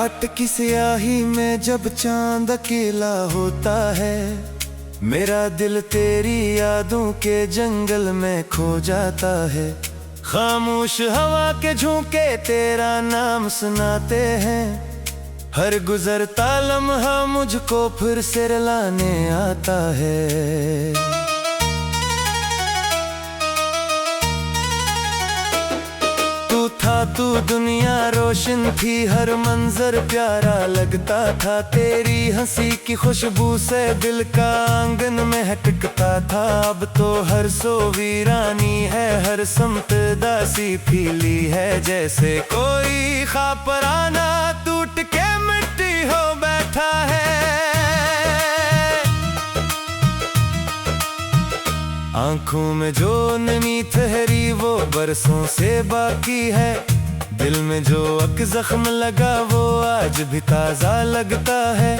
रात की स्याही में जब चांद अकेला होता है, मेरा दिल तेरी यादों के जंगल में खो जाता है। खामोश हवा के झोंके तेरा नाम सुनाते हैं, हर गुजरता लम्हा मुझको फिर से रुलाने आता है। तू दुनिया रोशन थी, हर मंजर प्यारा लगता था। तेरी हंसी की खुशबू से दिल का आंगन में हटकता था। अब तो हर सो वीरानी है, हर समत दासी फीली है। जैसे कोई ख्वाब पुराना टूट के मिट्टी हो बैठा है। आंखों में जो नमी ठहरी वो बरसों से बाकी है। दिल में जो जख्म लगा वो आज भी ताजा लगता है।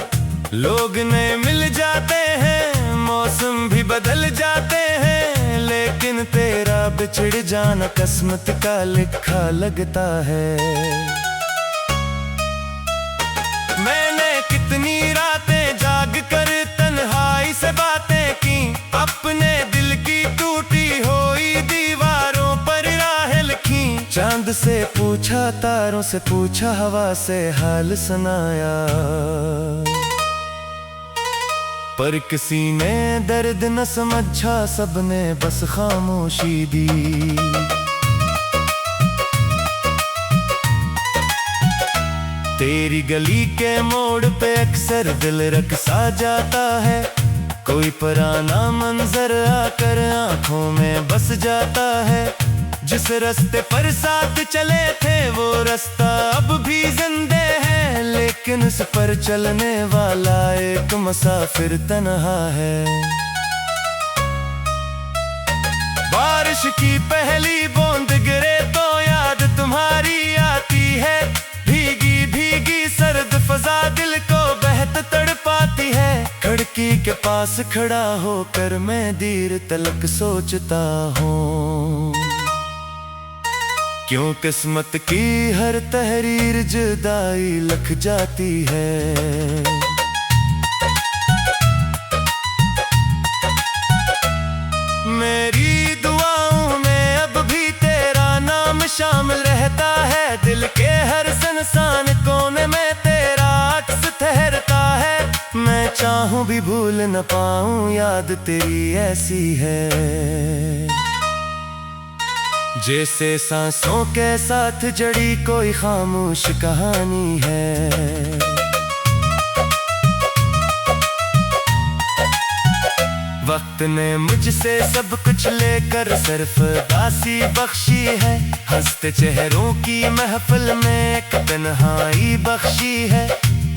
लोग नए मिल जाते हैं, मौसम भी बदल जाते हैं, लेकिन तेरा बिछड़ जाना किस्मत का लिखा लगता है। मैंने कितनी रातें जाग कर तन्हाई से बातें की, अपने दिल की टूटी हुई दीवारों पर राहें लिखी। चांद से पूछा, तारों से पूछा, हवा से हाल सुनाया, पर किसी ने दर्द न समझा, सबने बस खामोशी दी। तेरी गली के मोड़ पे अक्सर दिल रकसा जाता है। कोई पुराना मंजर आकर आंखों में बस जाता है। जिस रास्ते पर साथ चले थे वो रास्ता अब भी जिंदे है, लेकिन उस पर चलने वाला एक मुसाफिर तन्हा है। बारिश की पहली बूंद गिरे तो याद तुम्हारी आती है। भीगी भीगी सर्द फजा दिल को बहत तड़पाती है। खिड़की के पास खड़ा होकर मैं देर तलक सोचता हूँ, क्यों किस्मत की हर तहरीर जुदाई लिख जाती है। मेरी दुआओं में अब भी तेरा नाम शामिल रहता है। दिल के हर सुनसान कोने में तेरा अक्स ठहरता है। मैं चाहूं भी भूल न पाऊं, याद तेरी ऐसी है जैसे सांसों के साथ जड़ी कोई खामोश कहानी है। वक्त ने मुझसे सब कुछ लेकर सिर्फ दासी बख्शी है। हंसते चेहरों की महफिल में एक तन्हाई बख्शी है।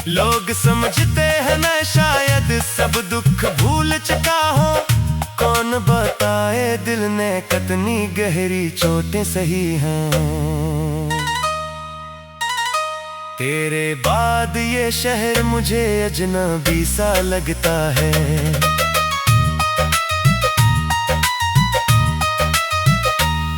लोग समझते हैं मैं शायद सब दुख भूल चुका हूँ, कौन बताए दिल ने कितनी गहरी चोटें सही हैं। तेरे बाद ये शहर मुझे अजनबी सा लगता है।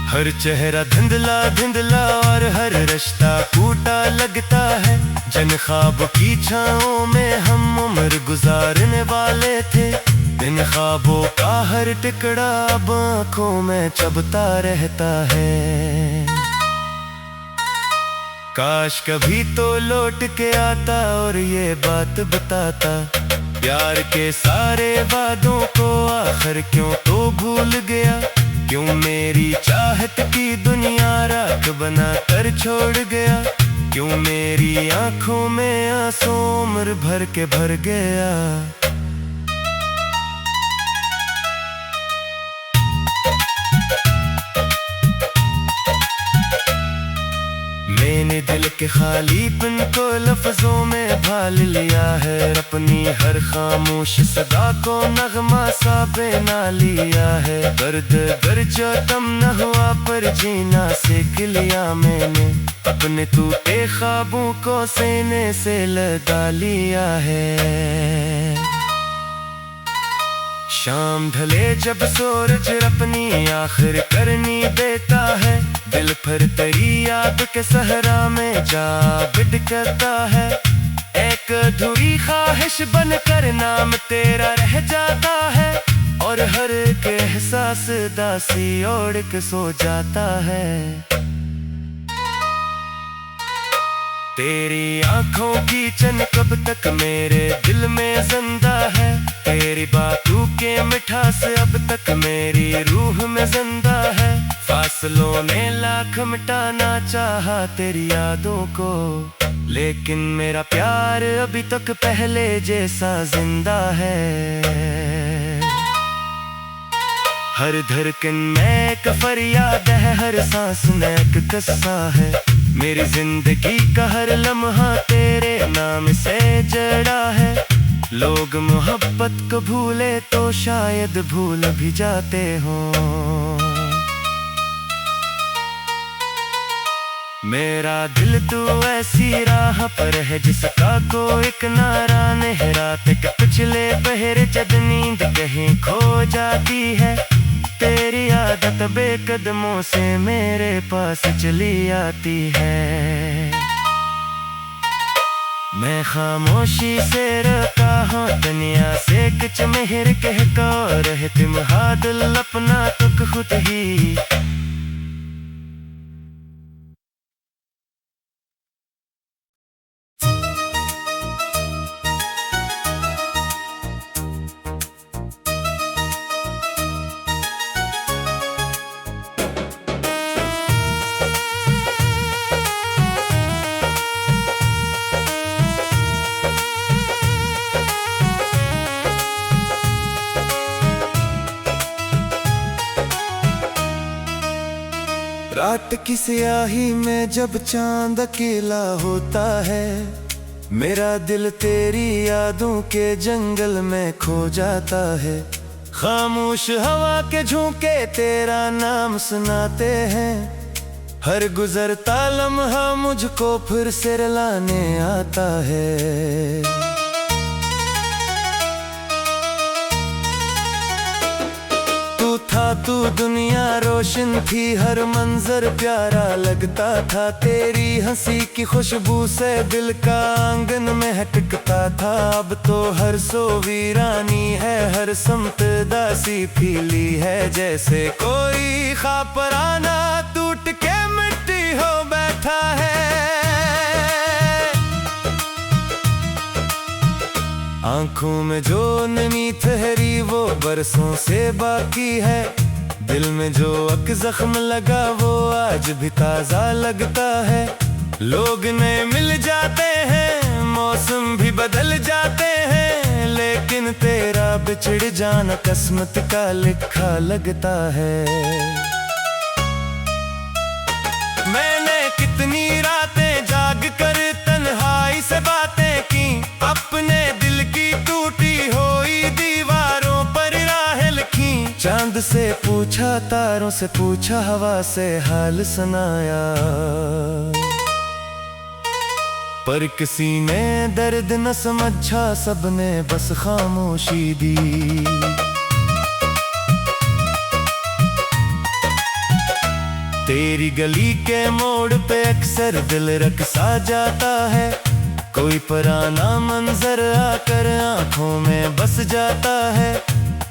हर चेहरा धुंधला धुंधला और हर रिश्ता टूटा लगता है। जन ख्वाब की छाओं में हम उम्र गुजारने वाले थे। इन ख्वाबों का हर टुकड़ा अब आँखों में चुभता रहता है। काश कभी तो लौट के आता और ये बात बताता, प्यार के सारे वादों को आखिर क्यों तो भूल गया। क्यों मेरी चाहत की दुनिया राख बना कर छोड़ गया। क्यों मेरी आंखों में आंसू उम्र भर के भर गया। मैंने दिल के खालीपन को लफ्जों में भाल लिया है। अपनी हर खामोश सदा को नगमा सा बना लिया है। दर्द जो तम न हुआ पर जीना सीख लिया मैंने। अपने टूटे ख्वाबों को सीने से लगा लिया है। शाम ढले जब सूरज अपनी आखिर करनी देता है। दिल फिर तेरी याद के सहरा में जा भटकता है। एक अधूरी ख्वाहिश बनकर नाम तेरा रह जाता है, और हर एक एहसास दासी ओढ़ के सो जाता है। तेरी आंखों की चमक कब तक मेरे दिल में जिंदा है, तेरी बातों के मिठास अब तक मेरी रूह में जिंदा है। फासलों ने लाख मिटाना चाहा तेरी यादों को, लेकिन मेरा प्यार अभी तक पहले जैसा जिंदा है। हर धड़कन में एक फरियाद है, हर सांस में एक किस्सा है। मेरी जिंदगी का हर लम्हा तेरे नाम से जड़ा है। लोग मोहब्बत को भूले तो शायद भूल भी जाते हों। मेरा दिल तू ऐसी राह पर है जिसका कोई किनारा नहीं, रात के पिछले पहरे जब नींद कहीं खो जाती है, तेरी आदत बेकदमों से मेरे पास चली आती है। मैं खामोशी से रोता हूँ दुनिया से कुछ मेहर कह कर रहे तुम दिल अपना तुक खुद ही। रात की स्याही में जब चांद अकेला होता है, मेरा दिल तेरी यादों के जंगल में खो जाता है। खामोश हवा के झोंके तेरा नाम सुनाते हैं, हर गुजरता लम्हा मुझको फिर से रुलाने आता है। तू दुनिया रोशन थी, हर मंजर प्यारा लगता था। तेरी हंसी की खुशबू से दिल का आंगन में हटकता था। अब तो हर सो वीरानी है, हर समत दासी फीली है, जैसे कोई ख्वाब पुराना टूट के मिट्टी हो बैठा है। आंखों में जो नमी ठहरी वो बरसों से बाकी है, दिल में जो अक जख्म लगा वो आज भी ताजा लगता है। लोग नए मिल जाते हैं, मौसम भी बदल जाते हैं, लेकिन तेरा बिछड़ जाना किस्मत का लिखा लगता है। मैंने कितनी रातें जाग कर तन्हाई से बातें की, अपने दिल की टूटी हुई दीवारों पर राहें लिखी। चांद से पूछा, तारों से पूछा, हवा से हाल सुनाया, पर किसी ने दर्द न समझा, सबने बस खामोशी दी। तेरी गली के मोड़ पे अक्सर दिल रकसा जाता है, कोई पुराना मंजर आकर आंखों में बस जाता है।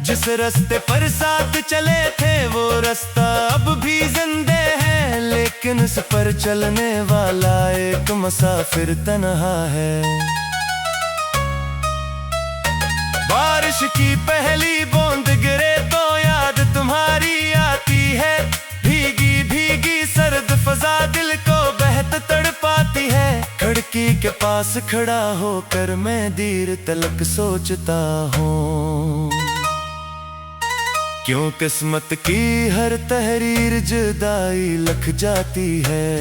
जिस रास्ते पर साथ चले थे वो रास्ता अब भी जिंदे है, लेकिन उस पर चलने वाला एक मुसाफिर तन्हा है। बारिश की पहली बूंद गिरे तो याद तुम्हारी आती है, भीगी भीगी सर्द फजा दिल को बहत तड़पाती है। खिड़की के पास खड़ा होकर मैं देर तलक सोचता हूँ, क्यों किस्मत की हर तहरीर जुदाई लिख जाती है।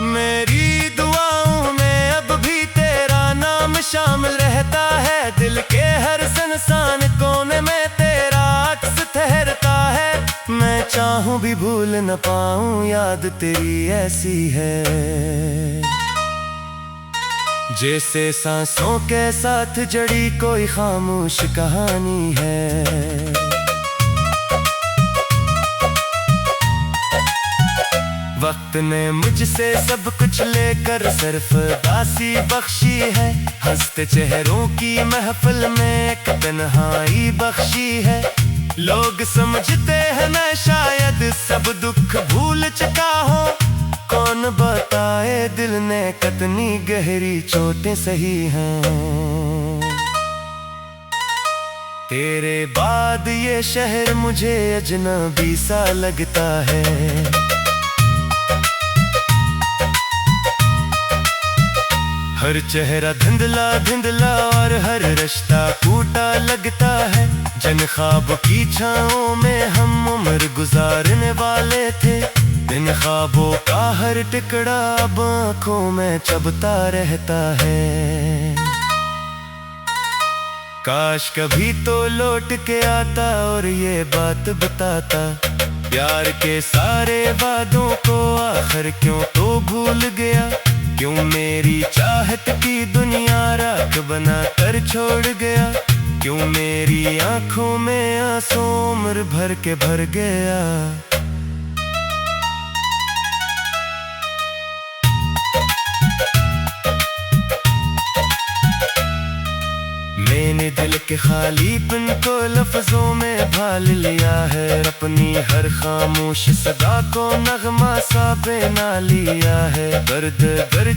मेरी दुआओं में अब भी तेरा नाम शामिल रहता है, दिल के हर सुनसान कोने में तेरा अक्स ठहरता है। मैं चाहूं भी भूल न पाऊं, याद तेरी ऐसी है जैसे सांसों के साथ जड़ी कोई खामोश कहानी है। वक्त ने मुझसे सब कुछ लेकर सिर्फ दासी बख्शी है। हंसते चेहरों की महफिल में एक तन्हाई बख्शी है। लोग समझते हैं मैं शायद सब दुख भूल चुका हूँ। कौन बताए दिल ने कितनी गहरी चोटें सही हैं। तेरे बाद ये शहर मुझे अजनबी सा लगता है। हर चेहरा धुंधला धुंधला और हर रिश्ता टूटा लगता है। जन ख्वाब की छाओं में हम उम्र गुजारने वाले थे। इन ख्वाबों का हर टुकड़ा अब आँखों में चुभता रहता है। काश कभी तो लौट के आता और ये बात बताता। प्यार के सारे वादों को आखिर क्यों तो भूल गया। क्यों मेरी चाहत की दुनिया राख बना कर छोड़ गया। क्यों मेरी आंखों में आंसू उम्र भर के भर गया। मैंने दिल के खालीपन को लफ्जों में भाल लिया है। अपनी हर खामोश सदा को नगमा सा बना लिया है। दर्द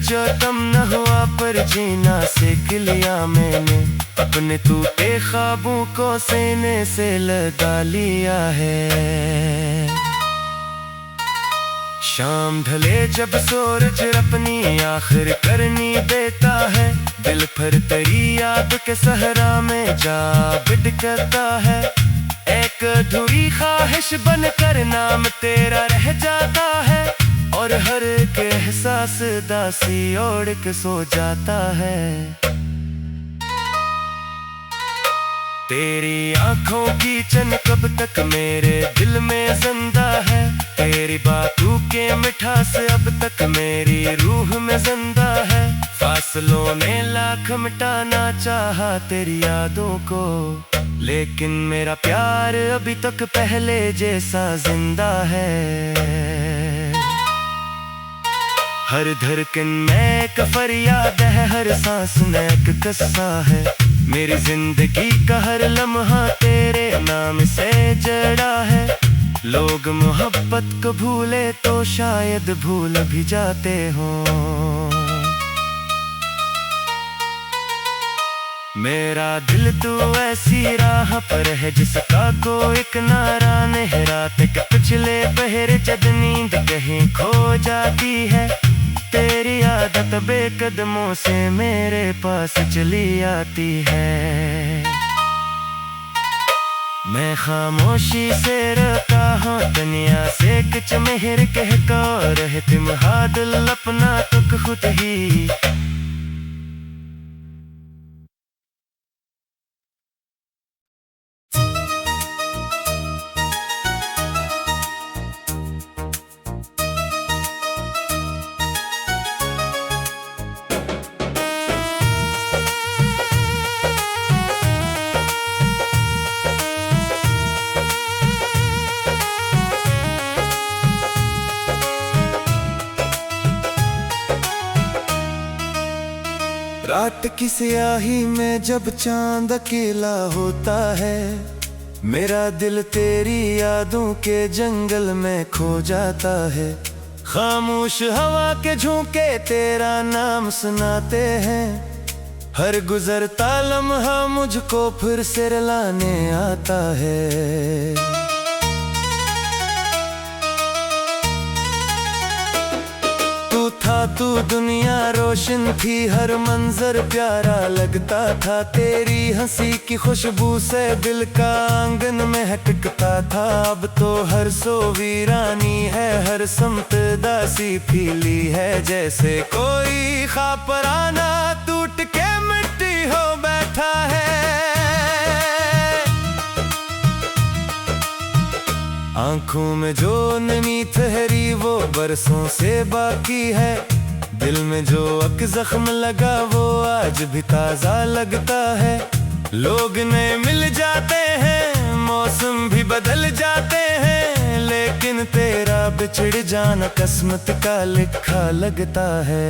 जो तम न हुआ पर जीना सीख लिया मैंने। अपने टूटे ख्वाबों को सीने से लगा लिया है। शाम ढले जब सूरज अपनी आखिर करनी देता है। दिल फिर तेरी याद के सहरा में जा बिटकता है। एक अधूरी ख्वाहिश बनकर नाम तेरा रह जाता है। और हर एक एहसास दासी ओढ़ के सो जाता है। तेरी आंखों की चमक कब तक मेरे दिल में जिंदा है। तेरी बातों के मिठास अब तक मेरी रूह में जिंदा है। फासलों ने लाख मिटाना चाहा तेरी यादों को। लेकिन मेरा प्यार अभी तक पहले जैसा जिंदा है। हर धड़कन में एक फरियाद है। हर सांस में एक किस्सा है। मेरी जिंदगी का हर लम्हा तेरे नाम से जड़ा है। लोग मोहब्बत को भूले तो शायद भूल भी जाते हों। मेरा दिल तो ऐसी राह पर है जिसका कोई किनारा नहीं। रात के पिछले पहरे जब नींद कहीं खो जाती है। तेरी आदत बेकदमों से मेरे पास चली आती है। मैं खामोशी से रहता हूँ दुनिया से कुछ मेहर कह को रहे तुम हादिल अपना तुक खुद ही। रात की स्याही में जब चांद अकेला होता है। मेरा दिल तेरी यादों के जंगल में खो जाता है। खामोश हवा के झोंके तेरा नाम सुनाते हैं। हर गुजरता लम्हा मुझको फिर से रुलाने आता है। तू दुनिया रोशन थी हर मंजर प्यारा लगता था। तेरी हंसी की खुशबू से दिल का आंगन महकता था। अब तो हर सो वीरानी है हर समत दासी फीली है। जैसे कोई ख्वाब पुराना टूट के मिट्टी हो बैठा है। आंखों में जो नमी ठहरी वो बरसों से बाकी है। दिल में जो अक जख्म लगा वो आज भी ताजा लगता है। लोग नए मिल जाते हैं, मौसम भी बदल जाते हैं, लेकिन तेरा बिछड़ जाना किस्मत का लिखा लगता है।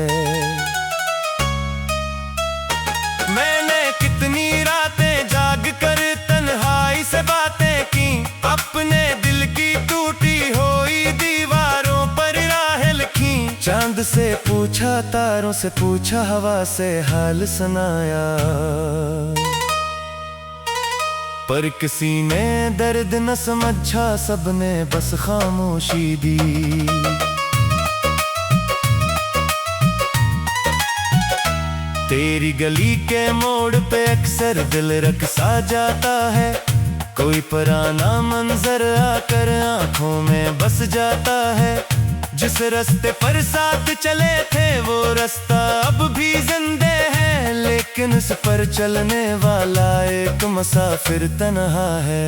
मैंने कितनी रातें जाग कर तन्हाई से बातें की, अपने दिल की टूटी हुई दीवारों पर राह लिखी। चांद से पूछा, तारों से पूछा, हवा से हाल सुनाया, पर किसी ने दर्द न समझा, सबने बस खामोशी दी। तेरी गली के मोड़ पे अक्सर दिल रख सा जाता है, कोई पुराना मंजर आकर आंखों में बस जाता है। जिस रास्ते पर साथ चले थे वो रास्ता अब भी जिंदे है, लेकिन उस पर चलने वाला एक मुसाफिर तन्हा है।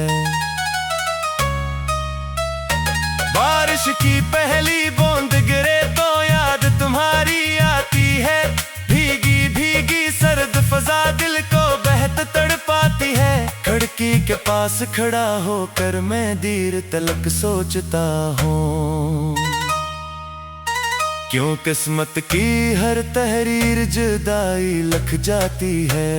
बारिश की पहली बूंद गिरे तो याद तुम्हारी आती है, भीगी भीगी सर्द फजा दिल को बहत तड़पाती है। खिड़की के पास खड़ा होकर मैं देर तलक सोचता हूँ, क्यों किस्मत की हर तहरीर जुदाई लिख जाती है।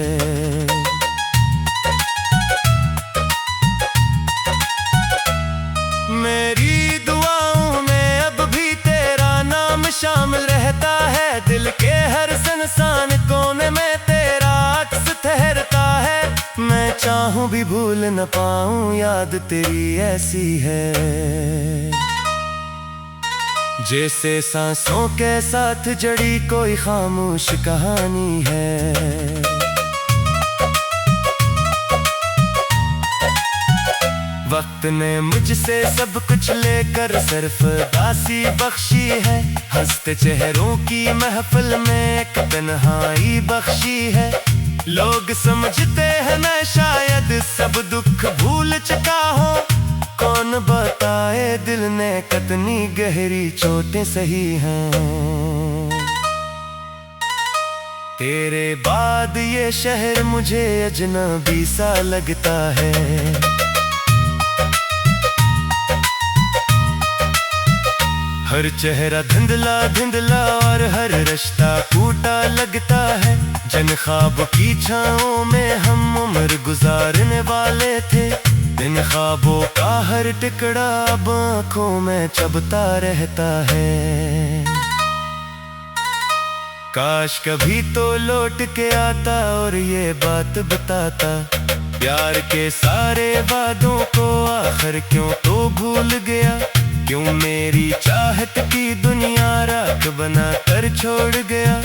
मेरी दुआओं में अब भी तेरा नाम शामिल रहता है, दिल के हर सनसान कोने में तेरा अक्स ठहरता है। मैं चाहूं भी भूल न पाऊं, याद तेरी ऐसी है जैसे सांसों के साथ जड़ी कोई खामोश कहानी है। वक्त ने मुझसे सब कुछ लेकर सिर्फ दासी बख्शी है, हंसते चेहरों की महफिल में एक तन्हाई बख्शी है। लोग समझते हैं मैं शायद सब दुख भूल चुका हूँ, कौन बताए दिल ने कितनी गहरी चोटें सही हैं। तेरे बाद ये शहर मुझे अजनबी सा लगता है, हर चेहरा धुंधला धुंधला और हर रिश्ता टूटा लगता है। जिन ख्वाब की छाओं में हम उम्र गुजारने वाले थे, इन ख्वाबों का हर टुकड़ा अब आँखों में चबता रहता है। काश कभी तो लौट के आता और ये बात बताता, प्यार के सारे वादों को आखिर क्यों तो भूल गया। क्यों मेरी चाहत की दुनिया राख बना कर छोड़ गया,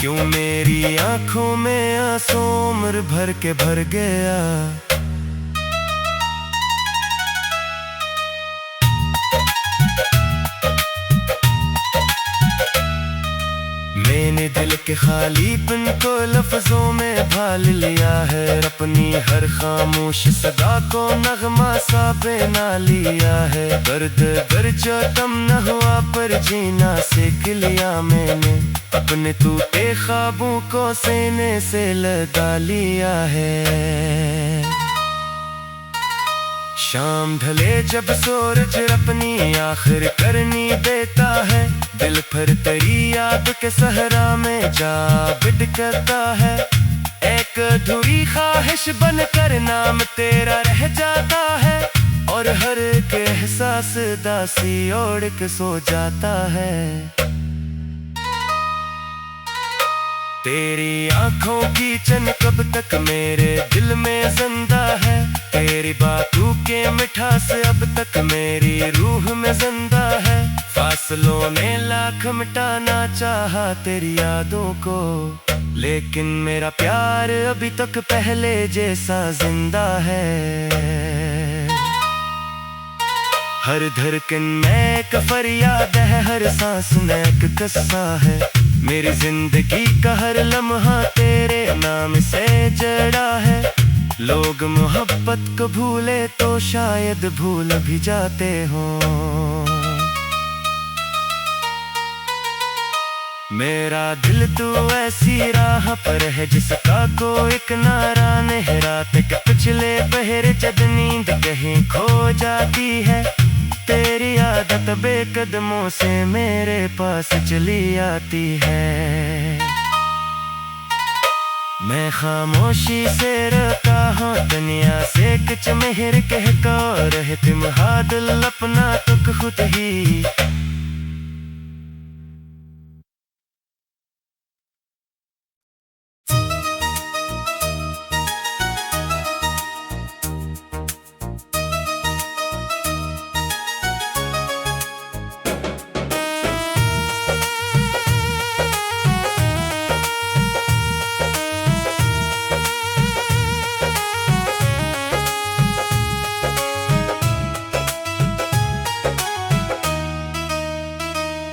क्यों मेरी आंखों में आंसू उम्र भर के भर गया। मैंने दिल के खालीपन को लफ्जों में भाल लिया है, अपनी हर खामोश सदा को नगमा सा बना लिया है। दर्द जो कम न हुआ पर जीना सीख लिया मैंने, अपने टूटे ख्वाबों को सीने से लगा लिया है। शाम ढले जब सूरज अपनी आखिर करनी देता है, दिल फिर तेरी याद के सहरा में जा बिटकता है। एक अधूरी ख्वाहिश बनकर नाम तेरा रह जाता है, और हर एक एहसास दासी ओढ़ के सो जाता है। तेरी आंखों की चमक कब तक मेरे दिल में जिंदा है, तेरी बातों के मिठास अब तक मेरी रूह में जिंदा है। फासलों ने लाख मिटाना चाहा तेरी यादों को, लेकिन मेरा प्यार अभी तक पहले जैसा जिंदा है। हर धड़कन में एक फरियाद है, हर सांस में एक किस्सा है। मेरी जिंदगी का हर लम्हा तेरे नाम से जड़ा है। लोग मोहब्बत को भूले तो शायद भूल भी जाते हों। मेरा दिल तू ऐसी राह पर है जिसका कोई किनारा नहीं, रात के पिछले पहरे जब नींद कहीं खो जाती है, तेरी आदत बेकदमों से मेरे पास चली आती है। मैं खामोशी से रोता हूँ दुनिया से कुछ मेहर कह को रहे तुम हादिल अपना तुक खुद ही।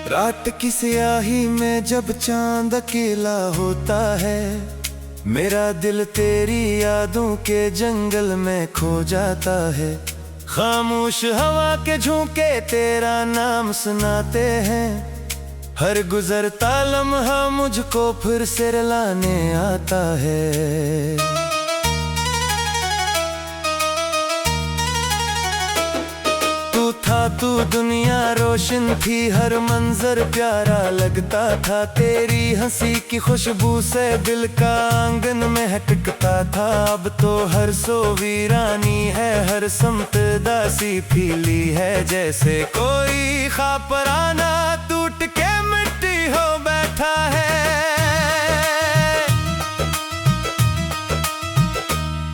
रात की स्याही में जब चांद अकेला होता है, मेरा दिल तेरी यादों के जंगल में खो जाता है। खामोश हवा के झोंके तेरा नाम सुनाते हैं, हर गुजरता लम्हा मुझको फिर से रुलाने आता है। तू दुनिया रोशन थी, हर मंजर प्यारा लगता था, तेरी हंसी की खुशबू से दिल का आंगन महकता था। अब तो हर सो वीरानी है, हर समत दासी फीली है, जैसे कोई ख्वाब पुराना टूट के मिट्टी हो बैठा है।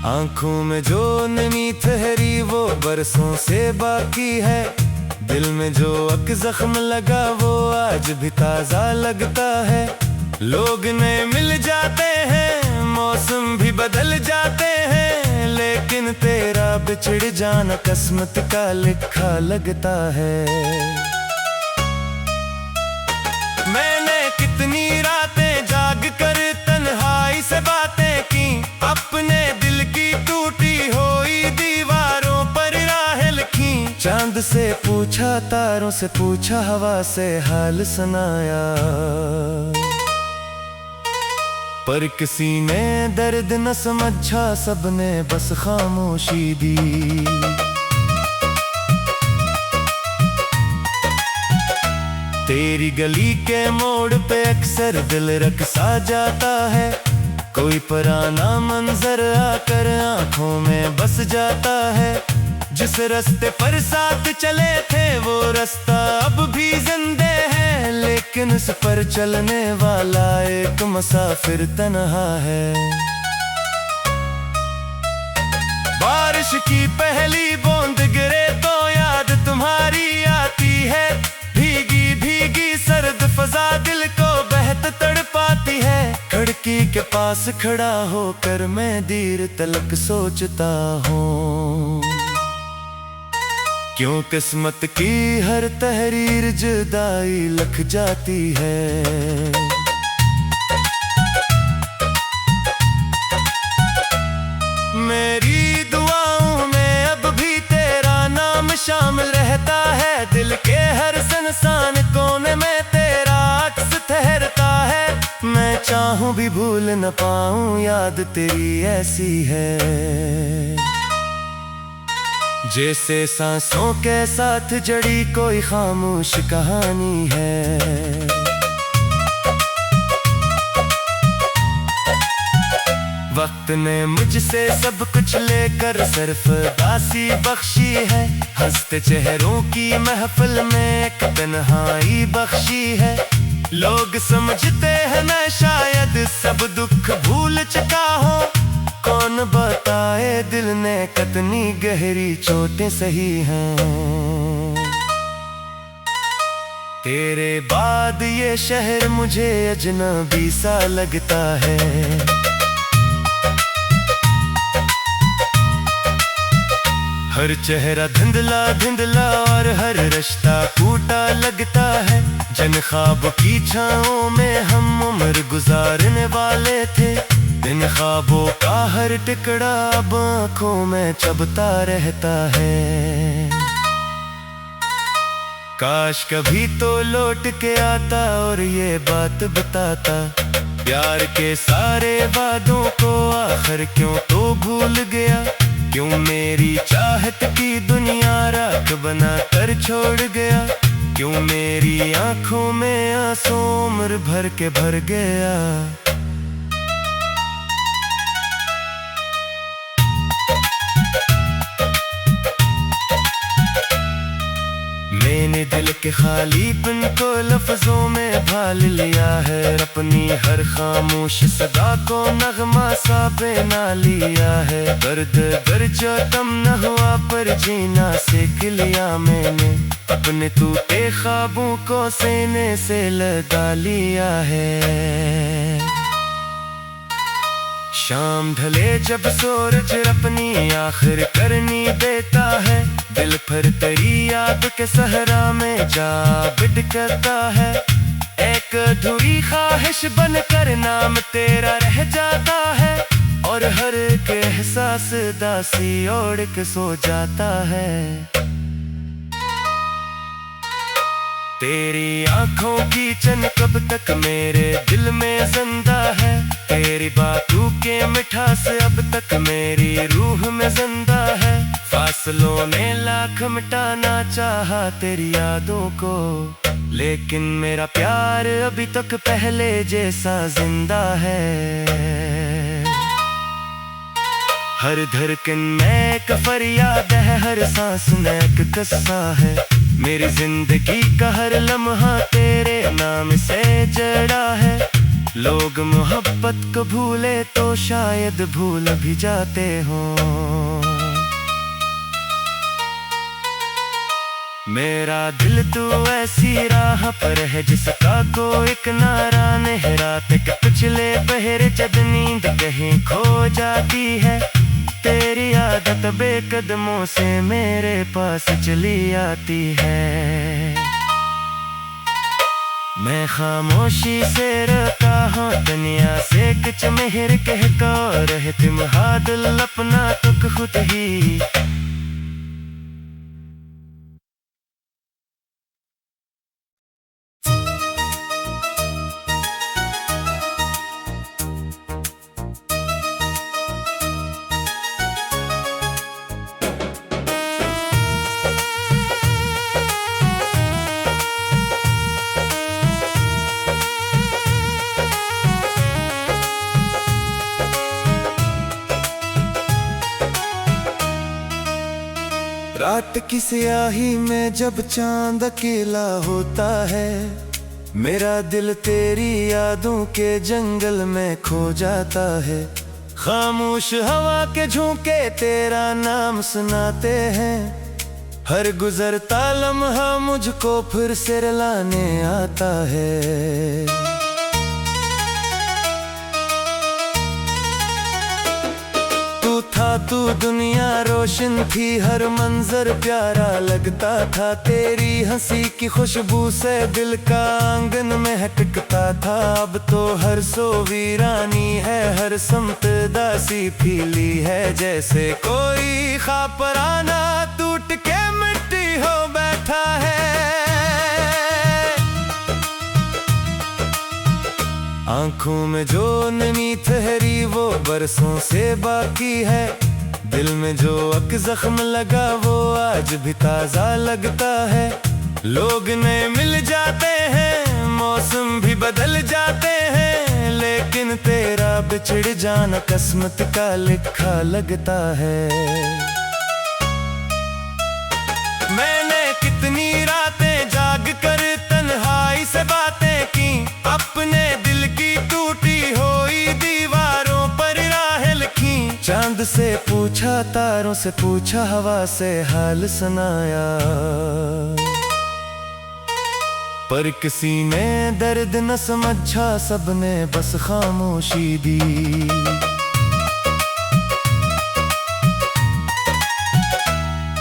आंखों में जो नमी ठहरी वो बरसों से बाकी है, दिल में जो अक जख्म लगा वो आज भी ताजा लगता है। लोग नए मिल जाते हैं, मौसम भी बदल जाते हैं, लेकिन तेरा बिछड़ जाना किस्मत का लिखा लगता है। मैंने कितनी रातें जाग कर तन्हाई से बातें की, अपने दिल की टूटी हुई दीवारों पर राहें लिखी। चांद से पूछा, तारों से पूछा, हवा से हाल सुनाया, पर किसी ने दर्द न समझा, सबने बस खामोशी दी। तेरी गली के मोड़ पे अक्सर दिल रख सा जाता है, कोई पुराना मंजर आकर आंखों में बस जाता है। जिस रास्ते पर साथ चले थे वो रास्ता अब भी जिंदे है, लेकिन उस पर चलने वाला एक मुसाफिर तन्हा है। बारिश की पहली बूंद गिरे तो याद तुम्हारी आती है, भीगी भीगी सर्द फजा दिल को बहत तड़पाती है। खिड़की के पास खड़ा होकर मैं देर तलक सोचता हूँ, क्यों किस्मत की हर तहरीर जुदाई लिख जाती है। मेरी दुआओं में अब भी तेरा नाम शामिल रहता है, दिल के हर संसान कोने में तेरा अक्स ठहरता है। मैं चाहूं भी भूल न पाऊं, याद तेरी ऐसी है जैसे सांसों के साथ जड़ी कोई खामोश कहानी है। वक्त ने मुझसे सब कुछ लेकर सिर्फ दासी बख्शी है, हंसते चेहरों की महफिल में एक तन्हाई बख्शी है। लोग समझते हैं मैं शायद सब दुख भूल चुका हूँ, कौन बताए दिल ने कितनी गहरी चोटें सही हैं। तेरे बाद ये शहर मुझे अजनबी सा लगता है, हर चेहरा धुंधला धुंधला और हर रिश्ता टूटा लगता है। जन ख्वाब की छाओं में हम उम्र गुजारने वाले थे, इन ख्वाबों का हर टुकड़ा अब आँखों में चबता रहता है। काश कभी तो लौट के आता और ये बात बताता, प्यार के सारे वादों को आखिर क्यों तो भूल गया। क्यों मेरी चाहत की दुनिया राख बना कर छोड़ गया। क्यों मेरी आंखों में आंसू उम्र भर के भर गया। मैंने दिल के खालीपन को लफ्जों में भाल लिया है। अपनी हर खामोश सदा को नगमा सा बना लिया है। दर्द जो तम न हुआ पर जीना सीख लिया मैंने। अपने टूटे ख्वाबों को सीने से लगा लिया है। शाम ढले जब सूरज अपनी आखिर करनी देता है। दिल पर तेरी याद के सहरा में जा बिटकता है। एक अधूरी ख्वाहिश बनकर नाम तेरा रह जाता है। और हर एक एहसास दासी ओढ़ के सो जाता है। तेरी आंखों की चन कब तक मेरे दिल में जिंदा है। तेरी बातों के मिठास अब तक मेरी रूह में जिंदा है। फासलों ने लाख मिटाना चाहा तेरी यादों को, लेकिन मेरा प्यार अभी तक पहले जैसा जिंदा है। हर धड़कन में एक फरियाद है, हर सांस में एक किस्सा है। मेरी जिंदगी का हर लम्हा तेरे नाम से जड़ा है। लोग मोहब्बत को भूले तो शायद भूल भी जाते हों। मेरा दिल तू ऐसी राह पर है जिसका कोई किनारा नहीं। रात के पिछले पहरे जब नींद कहीं खो जाती है। तेरी आदत बेकदमों से मेरे पास चली आती है। मैं खामोशी से रोता हूँ दुनिया से कुछ मेहर कह कर रहे तुम्हारा दिल अपना तुक खुद ही। रात की स्याही में जब चांद अकेला होता है। मेरा दिल तेरी यादों के जंगल में खो जाता है। खामोश हवा के झोंके तेरा नाम सुनाते हैं। हर गुजरता लम्हा मुझको फिर से रुलाने आता है। तू दुनिया रोशन थी, हर मंजर प्यारा लगता था। तेरी हंसी की खुशबू से दिल का आंगन महकता था। अब तो हर सो वीरानी है, हर समत दासी फीली है। जैसे कोई ख्वाब पुराना टूट के मिट्टी हो बैठा है। आंखों में जो नमी ठहरी वो बरसों से बाकी है। दिल में जो अक जख्म लगा वो आज भी ताजा लगता है। लोग नए मिल जाते हैं, मौसम भी बदल जाते हैं, लेकिन तेरा बिछड़ जाना किस्मत का लिखा लगता है। मैंने कितनी रातें जाग कर तन्हाई से बातें की। अपने दिल की टूटी हुई दीवारों पर राहें लिखी। चांद से पूछा, तारों से पूछा, हवा से हाल सुनाया। पर किसी ने दर्द न समझा, सबने बस खामोशी दी।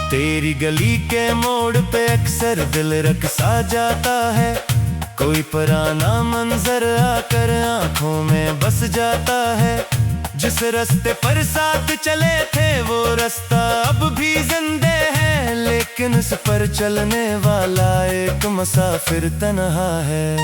तेरी गली के मोड़ पे अक्सर दिल रकसा जाता है। कोई पुराना मंजर आकर आंखों में बस जाता है। जिस रास्ते पर साथ चले थे वो रास्ता अब भी जिंदे है। है, लेकिन इस पर चलने वाला एक मुसाफिर तन्हा है।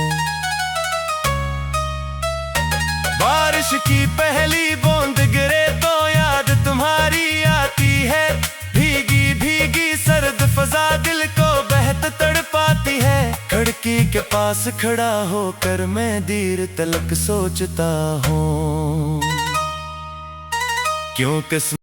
बारिश की पहली बूंद गिरे तो याद तुम्हारी आती है, भीगी भीगी सर्द फजा दिल को बहत तड़पाती है। खिड़की के पास खड़ा होकर मैं देर तलक सोचता हूँ, क्यों किस्मत